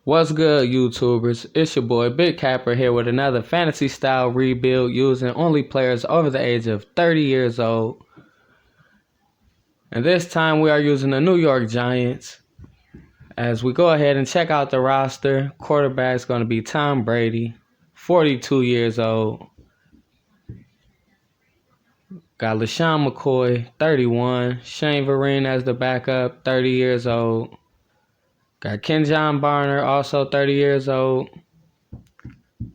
What's good, YouTubers? It's your boy Big Capper here with another fantasy style rebuild using only players over the age of 30 years old. And this time we are using the New York Giants. As we go ahead and check out the roster, quarterback's going to be Tom Brady, 42 years old. Got LaShawn McCoy, 31. Shane Vereen as the backup, 30 years old. Got Kenjon Barner, also 30 years old.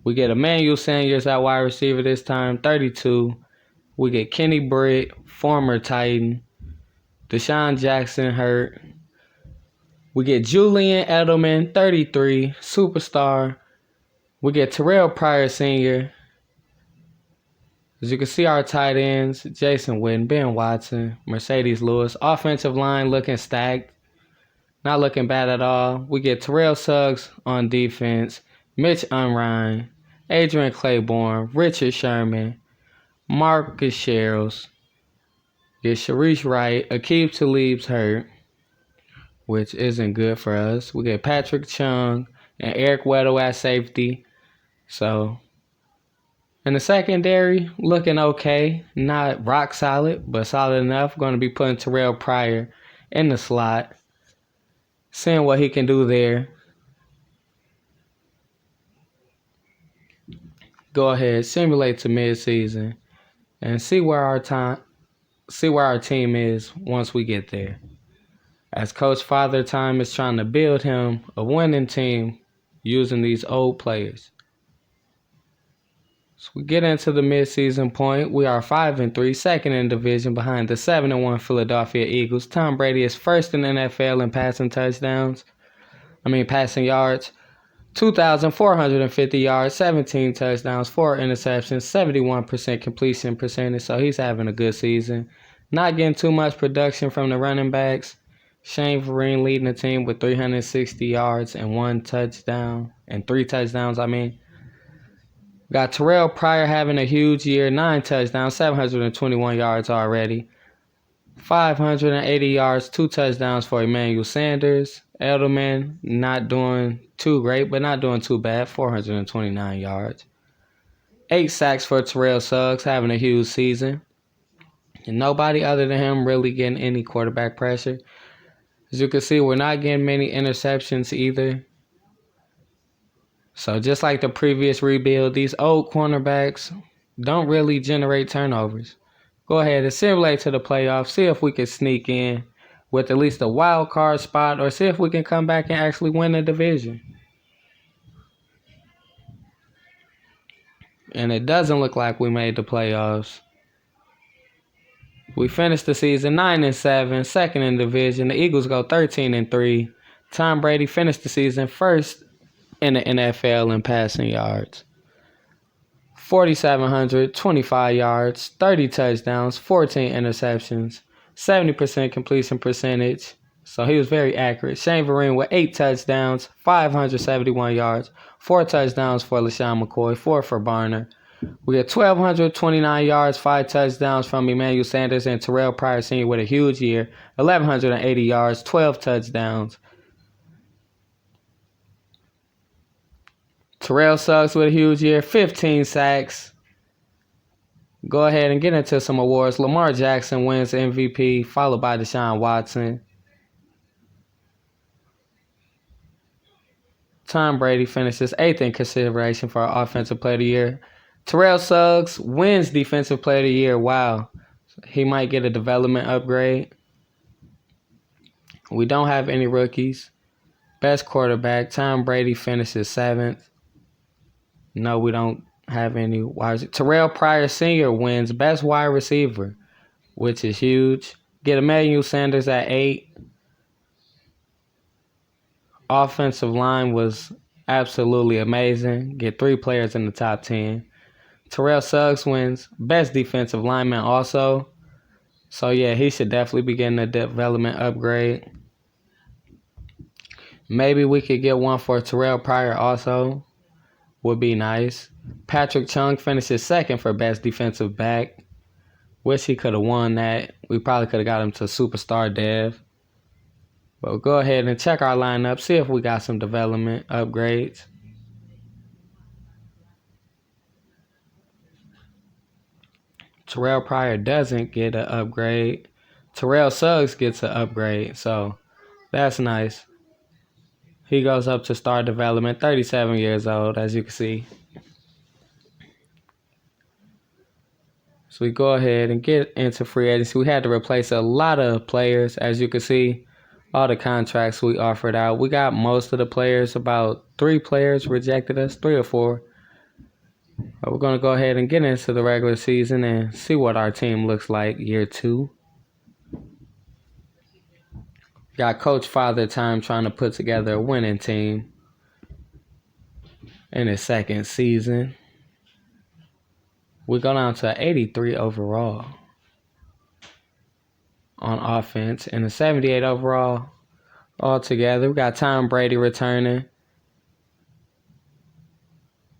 We get Emmanuel Sanders at wide receiver this time, 32. We get Kenny Britt, former Titan. Deshaun Jackson hurt. We get Julian Edelman, 33, superstar. We get Terrell Pryor Sr. As you can see, our tight ends, Jason Witten, Ben Watson, Mercedes Lewis. Offensive line looking stacked. Not looking bad at all. We get Terrell Suggs on defense, Mitch Unrein, Adrian Claiborne, Richard Sherman, Marcus Sherrills. Get Sharice Wright, Aqib Talib's hurt, which isn't good for us. We get Patrick Chung and Eric Weddle at safety. So, in the secondary, looking okay. Not rock solid, but solid enough. Going to be putting Terrell Pryor in the slot. Seeing what he can do there. Go ahead, simulate to midseason, and see where our team is once we get there. As Coach Father Time is trying to build him a winning team using these old players. So we get into the midseason point. We are 5-3, second in division behind the 7-1 Philadelphia Eagles. Tom Brady is first in the NFL in passing yards. 2,450 yards, 17 touchdowns, 4 interceptions, 71% completion percentage. So he's having a good season. Not getting too much production from the running backs. Shane Vereen leading the team with 360 yards and 3 touchdowns. Got Terrell Pryor having a huge year, 9 touchdowns, 721 yards already. 580 yards, 2 touchdowns for Emmanuel Sanders. Edelman not doing too great, but not doing too bad, 429 yards. 8 sacks for Terrell Suggs, having a huge season. And nobody other than him really getting any quarterback pressure. As you can see, we're not getting many interceptions either. So just like the previous rebuild, these old cornerbacks don't really generate turnovers. Go ahead and simulate to the playoffs. See if we can sneak in with at least a wild card spot, or see if we can come back and actually win the division. And it doesn't look like we made the playoffs. We finished the season 9-7, second in division. The Eagles go 13-3. Tom Brady finished the season first in the NFL in passing yards. 4,725 yards, 30 touchdowns, 14 interceptions, 70% completion percentage. So he was very accurate. Shane Vereen with 8 touchdowns, 571 yards, 4 touchdowns for LaShawn McCoy, 4 for Barner. We get 1,229 yards, 5 touchdowns from Emmanuel Sanders and Terrell Pryor Sr. with a huge year. 1,180 yards, 12 touchdowns. Terrell Suggs with a huge year, 15 sacks. Go ahead and get into some awards. Lamar Jackson wins MVP, followed by Deshaun Watson. Tom Brady finishes 8th in consideration for Offensive Player of the Year. Terrell Suggs wins Defensive Player of the Year. Wow. He might get a development upgrade. We don't have any rookies. Best quarterback, Tom Brady finishes 7th. No, we don't have any wide. Terrell Pryor Sr. wins Best Wide Receiver, which is huge. Get Emmanuel Sanders at 8. Offensive line was absolutely amazing. Get 3 players in the top 10. Terrell Suggs wins Best Defensive Lineman also. So, yeah, he should definitely be getting a development upgrade. Maybe we could get one for Terrell Pryor also. Would be nice. Patrick Chung finishes 2nd for Best Defensive Back. Wish he could have won that. We probably could have got him to Superstar Dev. But we'll go ahead and check our lineup, see if we got some development upgrades. Terrell Pryor doesn't get an upgrade. Terrell Suggs gets an upgrade, so that's nice. He goes up to star development, 37 years old, as you can see. So we go ahead and get into free agency. We had to replace a lot of players, as you can see. All the contracts we offered out. We got most of the players. About 3 players rejected us, 3 or 4. But we're going to go ahead and get into the regular season and see what our team looks like year 2. Got Coach Father Time trying to put together a winning team in his second season. We go down to 83 overall on offense and a 78 overall altogether. We got Tom Brady returning.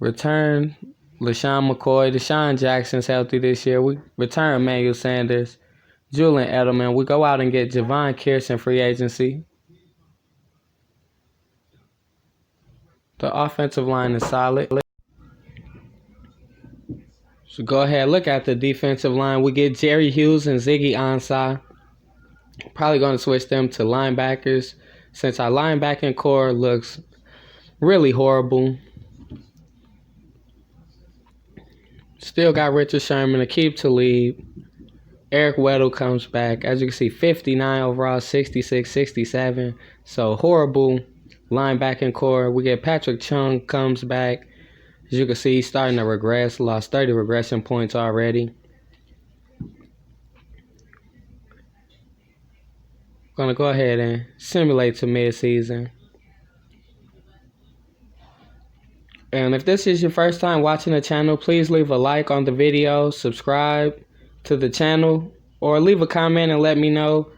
Return LaShawn McCoy. Deshaun Jackson's healthy this year. We return Emmanuel Sanders. Julian Edelman. We go out and get Javon Kearse free agency. The offensive line is solid. So go ahead, look at the defensive line. We get Jerry Hughes and Ziggy Ansah. Probably going to switch them to linebackers since our linebacking core looks really horrible. Still got Richard Sherman, Aqib Talib. Eric Weddle comes back. As you can see, 59 overall, 66, 67. So horrible linebacking core. We get Patrick Chung comes back. As you can see, he's starting to regress. Lost 30 regression points already. Going to go ahead and simulate to midseason. And if this is your first time watching the channel, please leave a like on the video, subscribe to the channel, or leave a comment and let me know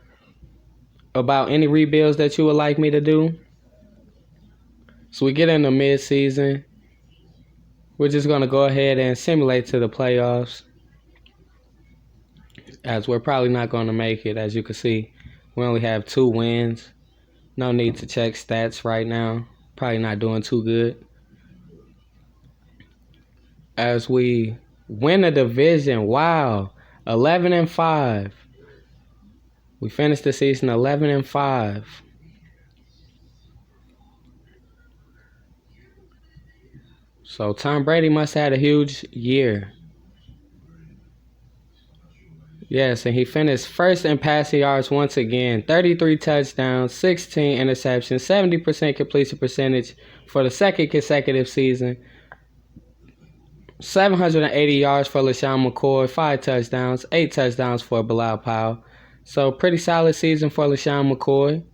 about any rebuilds that you would like me to do. So we get into midseason. We're just going to go ahead and simulate to the playoffs, as we're probably not going to make it. As you can see, we only have 2 wins. No need to check stats right now. Probably not doing too good. As we win a division, wow, 11-5. We finished the season 11-5. So Tom Brady must have had a huge year. Yes, and he finished first in passing yards once again. 33 touchdowns, 16 interceptions, 70% completion percentage for the second consecutive season. 780 yards for LaShawn McCoy, 5 touchdowns, 8 touchdowns for Bilal Powell. So pretty solid season for LaShawn McCoy.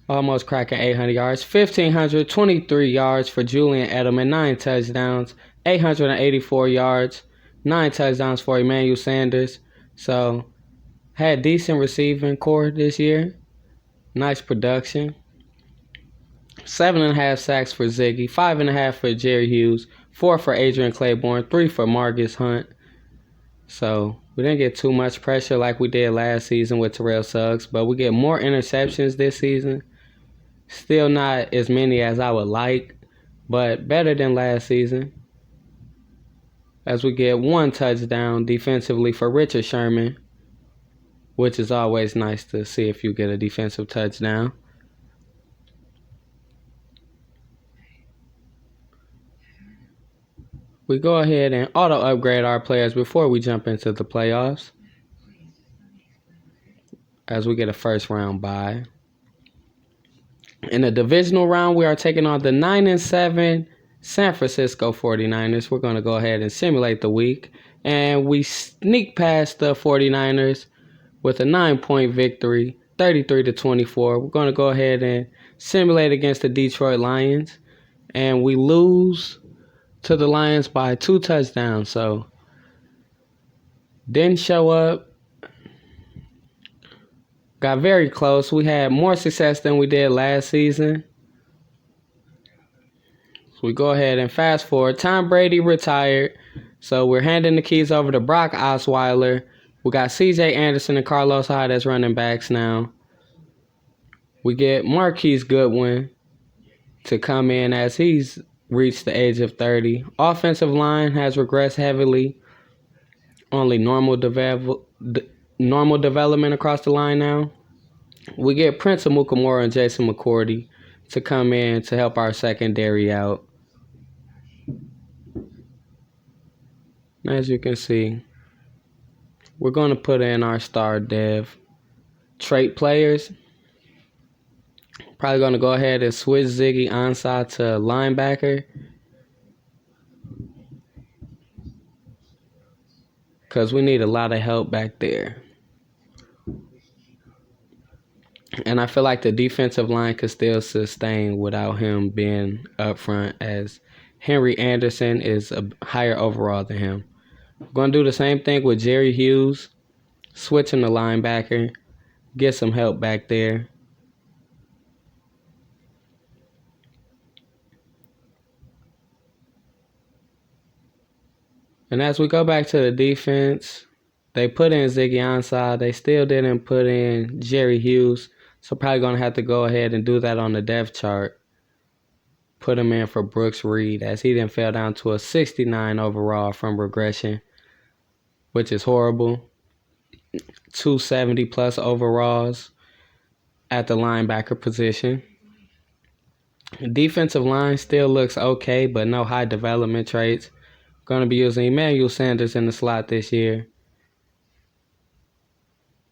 Almost cracking 800 yards. 1,523 yards for Julian Edelman, 9 touchdowns. 884 yards, 9 touchdowns for Emmanuel Sanders. So, had decent receiving core this year. Nice production. 7.5 sacks for Ziggy. 5.5 for Jerry Hughes. 4 for Adrian Claiborne. 3 for Marcus Hunt. So, we didn't get too much pressure like we did last season with Terrell Suggs. But we get more interceptions this season. Still not as many as I would like, but better than last season. As we get 1 touchdown defensively for Richard Sherman, which is always nice to see if you get a defensive touchdown. We go ahead and auto upgrade our players before we jump into the playoffs, as we get a first round bye. In the divisional round, we are taking on the 9-7 San Francisco 49ers. We're going to go ahead and simulate the week. And we sneak past the 49ers with a 9-point victory, 33-24. We're going to go ahead and simulate against the Detroit Lions. And we lose to the Lions by 2 touchdowns. So, didn't show up. Got very close. We had more success than we did last season. So we go ahead and fast forward. Tom Brady retired. So we're handing the keys over to Brock Osweiler. We got C.J. Anderson and Carlos Hyde as running backs now. We get Marquise Goodwin to come in as he's reached the age of 30. Offensive line has regressed heavily. Only normal development across the line now. We get Prince Amukamara and Jason McCourty to come in to help our secondary out. As you can see, we're going to put in our star dev. Trait players. Probably going to go ahead and switch Ziggy Ansah to linebacker, because we need a lot of help back there. And I feel like the defensive line could still sustain without him being up front, as Henry Anderson is a higher overall than him. We're going to do the same thing with Jerry Hughes, switching the linebacker, get some help back there. And as we go back to the defense, they put in Ziggy Ansah. They still didn't put in Jerry Hughes. So probably going to have to go ahead and do that on the depth chart. Put him in for Brooks Reed, as he then fell down to a 69 overall from regression, which is horrible. 270 plus overalls at the linebacker position. Defensive line still looks okay, but no high development traits. Going to be using Emmanuel Sanders in the slot this year.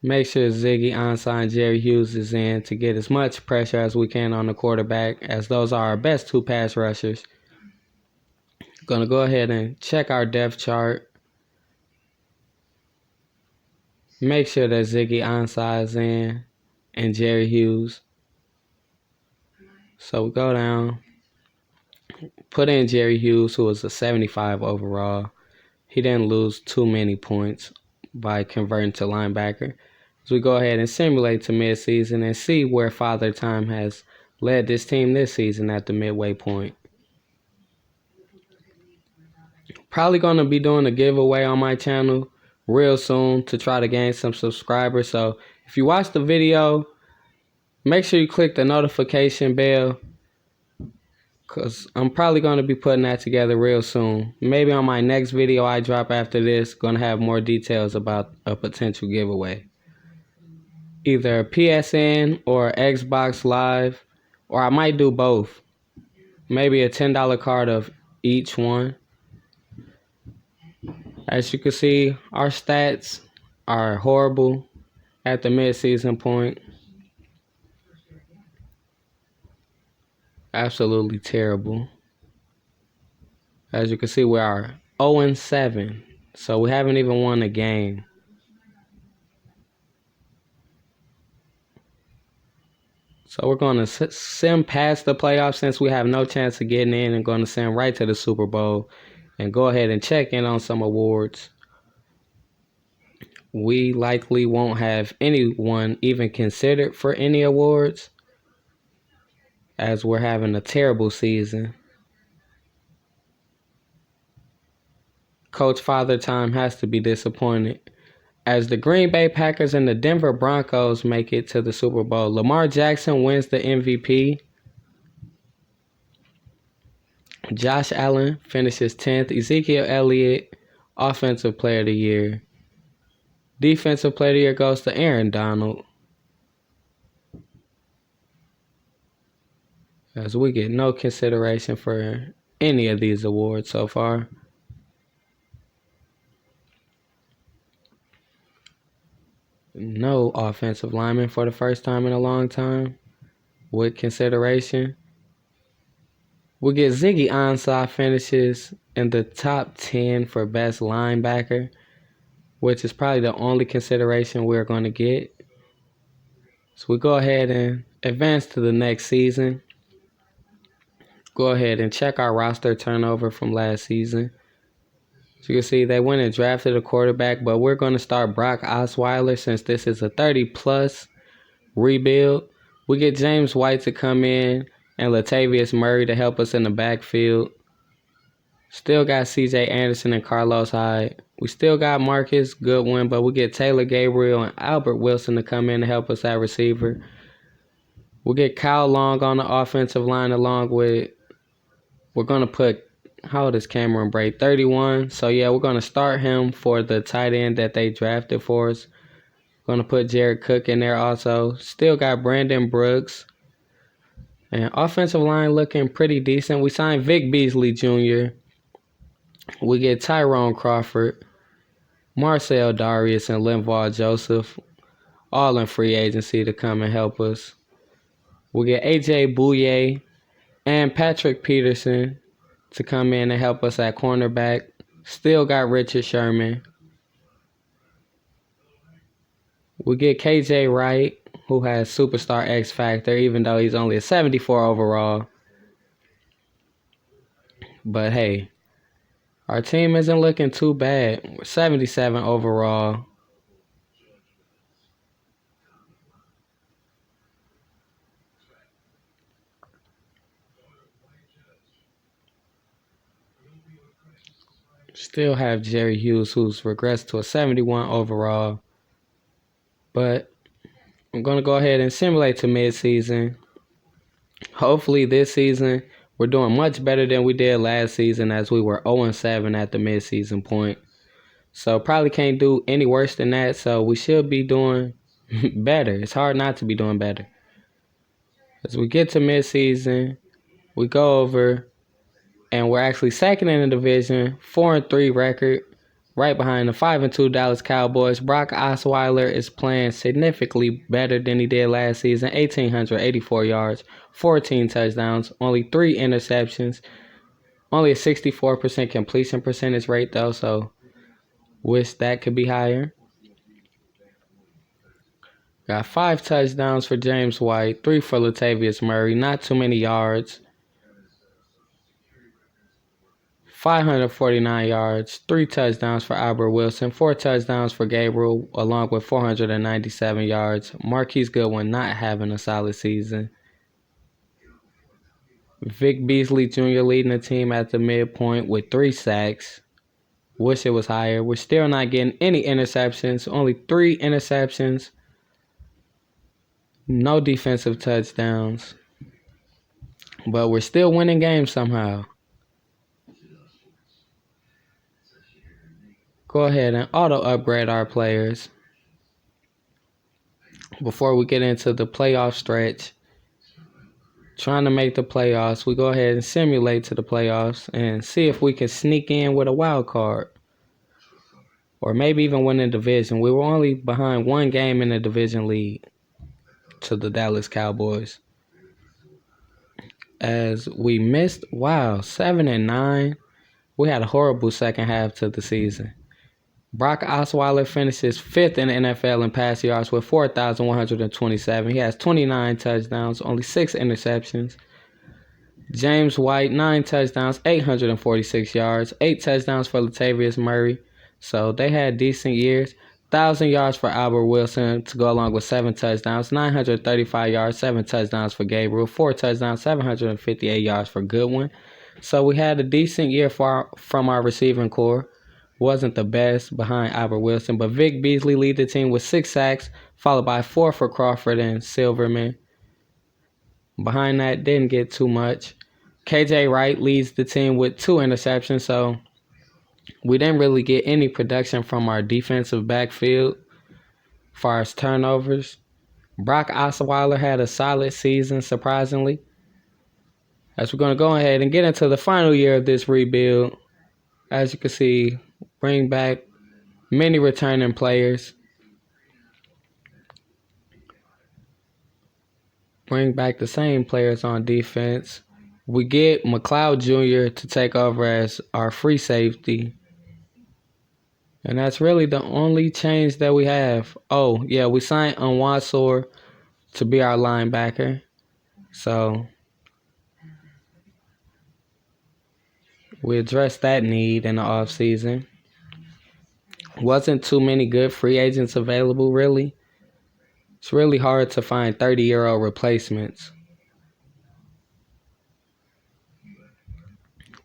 Make sure Ziggy Ansah and Jerry Hughes is in to get as much pressure as we can on the quarterback, as those are our best two pass rushers. Going to go ahead and check our depth chart. Make sure that Ziggy Ansah is in and Jerry Hughes. So we go down. Put in Jerry Hughes, who was a 75 overall. He didn't lose too many points by converting to linebacker. So we go ahead and simulate to midseason and see where Father Time has led this team this season at the midway point. Probably going to be doing a giveaway on my channel real soon to try to gain some subscribers. So if you watch the video, make sure you click the notification bell, because I'm probably going to be putting that together real soon. Maybe on my next video I drop after this, going to have more details about a potential giveaway. Either PSN or Xbox Live, or I might do both. Maybe a $10 card of each one. As you can see, our stats are horrible at the midseason point. Absolutely terrible. As you can see, we are 0-7, so we haven't even won a game. So we're going to send past the playoffs, since we have no chance of getting in, and going to send right to the Super Bowl and go ahead and check in on some awards. We likely won't have anyone even considered for any awards, as we're having a terrible season. Coach Father Time has to be disappointed, as the Green Bay Packers and the Denver Broncos make it to the Super Bowl. Lamar Jackson wins the MVP. Josh Allen finishes 10th. Ezekiel Elliott, Offensive Player of the Year. Defensive Player of the Year goes to Aaron Donald, as we get no consideration for any of these awards so far. No offensive lineman for the first time in a long time with consideration. We get Ziggy Ansah finishes in the top 10 for best linebacker, which is probably the only consideration we're going to get. So we go ahead and advance to the next season. Go ahead and check our roster turnover from last season. So you can see they went and drafted a quarterback, but we're going to start Brock Osweiler, since this is a 30-plus rebuild. We get James White to come in and Latavius Murray to help us in the backfield. Still got C.J. Anderson and Carlos Hyde. We still got Marcus Goodwin, but we get Taylor Gabriel and Albert Wilson to come in to help us at receiver. We'll get Kyle Long on the offensive line along with, we're going to put, how old is Cameron Brate? 31. So, yeah, we're going to start him for the tight end that they drafted for us. Going to put Jared Cook in there also. Still got Brandon Brooks. And offensive line looking pretty decent. We signed Vic Beasley Jr. We get Tyrone Crawford, Marcel Darius, and Linval Joseph, all in free agency to come and help us. We get A.J. Bouye and Patrick Peterson to come in and help us at cornerback. Still got Richard Sherman. We get KJ Wright, who has superstar X Factor, even though he's only a 74 overall. But hey, our team isn't looking too bad. We're 77 overall. Still have Jerry Hughes, who's regressed to a 71 overall. But I'm going to go ahead and simulate to midseason. Hopefully this season we're doing much better than we did last season, as we were 0-7 at the midseason point. So probably can't do any worse than that. So we should be doing better. It's hard not to be doing better. As we get to midseason, we go over and we're actually second in the division, 4-3 record, right behind the 5-2 Dallas Cowboys. Brock Osweiler is playing significantly better than he did last season. 1,884 yards, 14 touchdowns, only 3 interceptions, only a 64% completion percentage rate though, so wish that could be higher. Got 5 touchdowns for James White, 3 for Latavius Murray, not too many yards. 549 yards, 3 touchdowns for Albert Wilson, 4 touchdowns for Gabriel, along with 497 yards. Marquise Goodwin not having a solid season. Vic Beasley Jr. leading the team at the midpoint with 3 sacks. Wish it was higher. We're still not getting any interceptions, only 3 interceptions. No defensive touchdowns. But we're still winning games somehow. Go ahead and auto upgrade our players before we get into the playoff stretch. Trying to make the playoffs, we go ahead and simulate to the playoffs and see if we can sneak in with a wild card, or maybe even win the division. We were only behind 1 game in the division lead to the Dallas Cowboys, as we missed 7-9. We had a horrible second half to the season. Brock Osweiler finishes 5th in the NFL in pass yards with 4,127. He has 29 touchdowns, only 6 interceptions. James White, 9 touchdowns, 846 yards, 8 touchdowns for Latavius Murray. So they had decent years. 1,000 yards for Albert Wilson to go along with 7 touchdowns, 935 yards, 7 touchdowns for Gabriel, 4 touchdowns, 758 yards for Goodwin. So we had a decent year from our receiving core. Wasn't the best behind Albert Wilson, but Vic Beasley lead the team with 6 sacks, followed by 4 for Crawford and Silverman. Behind that, didn't get too much. KJ Wright leads the team with 2 interceptions, so we didn't really get any production from our defensive backfield as far as turnovers. Brock Osweiler had a solid season, surprisingly. As we're going to go ahead and get into the final year of this rebuild, as you can see, bring back many returning players. Bring back the same players on defense. We get McLeod Jr. to take over as our free safety. And that's really the only change that we have. Oh, yeah, we signed Onwuasor to be our linebacker. So we addressed that need in the offseason. Wasn't too many good free agents available, really. It's really hard to find 30-year-old replacements.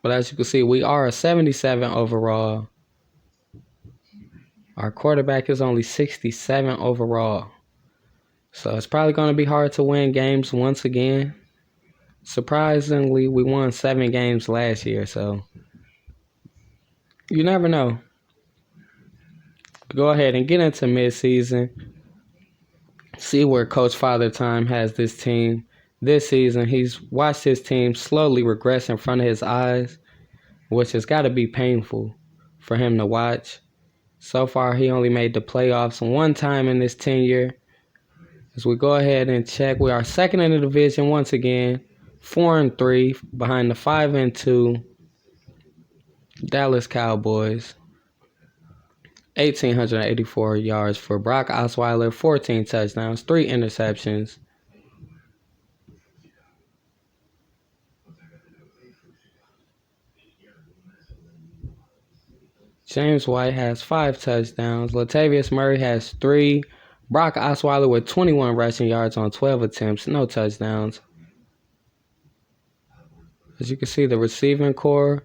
But as you can see, we are a 77 overall. Our quarterback is only 67 overall. So it's probably going to be hard to win games once again. Surprisingly, we won 7 games last year, so you never know. Go ahead and get into midseason. See where Coach Father Time has this team. This season, he's watched his team slowly regress in front of his eyes, which has got to be painful for him to watch. So far, he only made the playoffs one time in this tenure. As we go ahead and check, we are second in the division once again, 4-3 behind the 5-2 Dallas Cowboys. 1,884 yards for Brock Osweiler, 14 touchdowns, 3 interceptions. James White has 5 touchdowns. Latavius Murray has 3. Brock Osweiler with 21 rushing yards on 12 attempts, no touchdowns. As you can see, the receiving core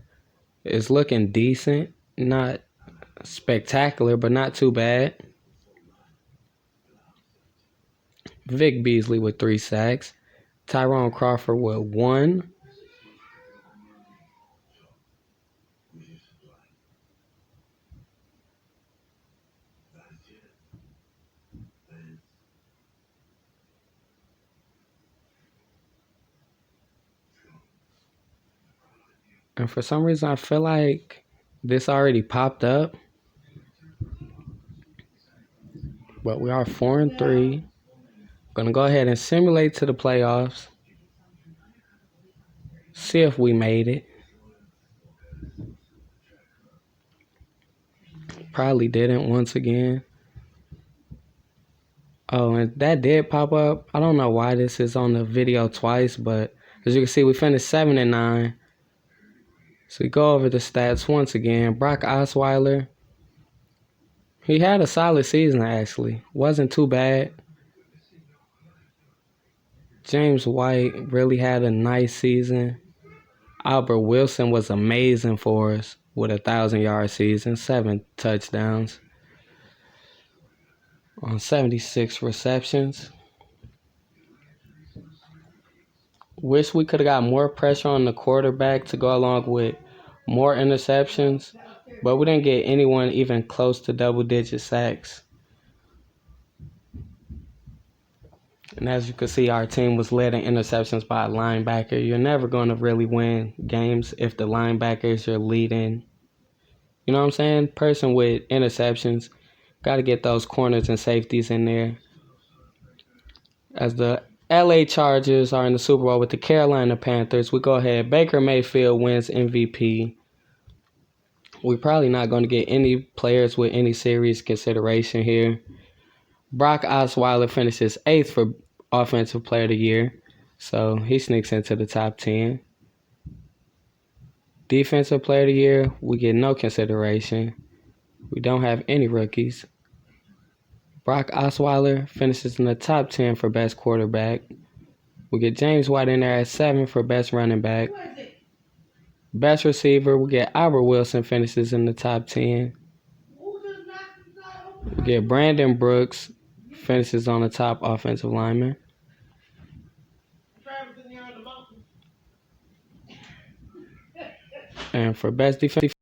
is looking decent. Not spectacular, but not too bad. Vic Beasley with 3 sacks. Tyrone Crawford with 1. And for some reason, I feel like this already popped up. But we are 4-3. Gonna go ahead and simulate to the playoffs. See if we made it. Probably didn't once again. Oh, and that did pop up. I don't know why this is on the video twice, but as you can see, we finished 7-9. So we go over the stats once again. Brock Osweiler, he had a solid season actually. Wasn't too bad. James White really had a nice season. Albert Wilson was amazing for us with a 1,000-yard season, 7 touchdowns on 76 receptions. Wish we could have got more pressure on the quarterback to go along with more interceptions, but we didn't get anyone even close to double-digit sacks. And as you can see, our team was led in interceptions by a linebacker. You're never going to really win games if the linebacker is your leading, you know what I'm saying, person with interceptions. Got to get those corners and safeties in there. As the LA Chargers are in the Super Bowl with the Carolina Panthers, we go ahead. Baker Mayfield wins MVP. We're probably not going to get any players with any serious consideration here. Brock Osweiler finishes 8th for Offensive Player of the Year, so he sneaks into the top 10. Defensive Player of the Year, we get no consideration. We don't have any rookies. Brock Osweiler finishes in the top 10 for Best Quarterback. We get James White in there at 7 for Best Running Back. Best Receiver, we get Albert Wilson finishes in the top 10. We get Brandon Brooks finishes on the top offensive lineman. And for Best Defensive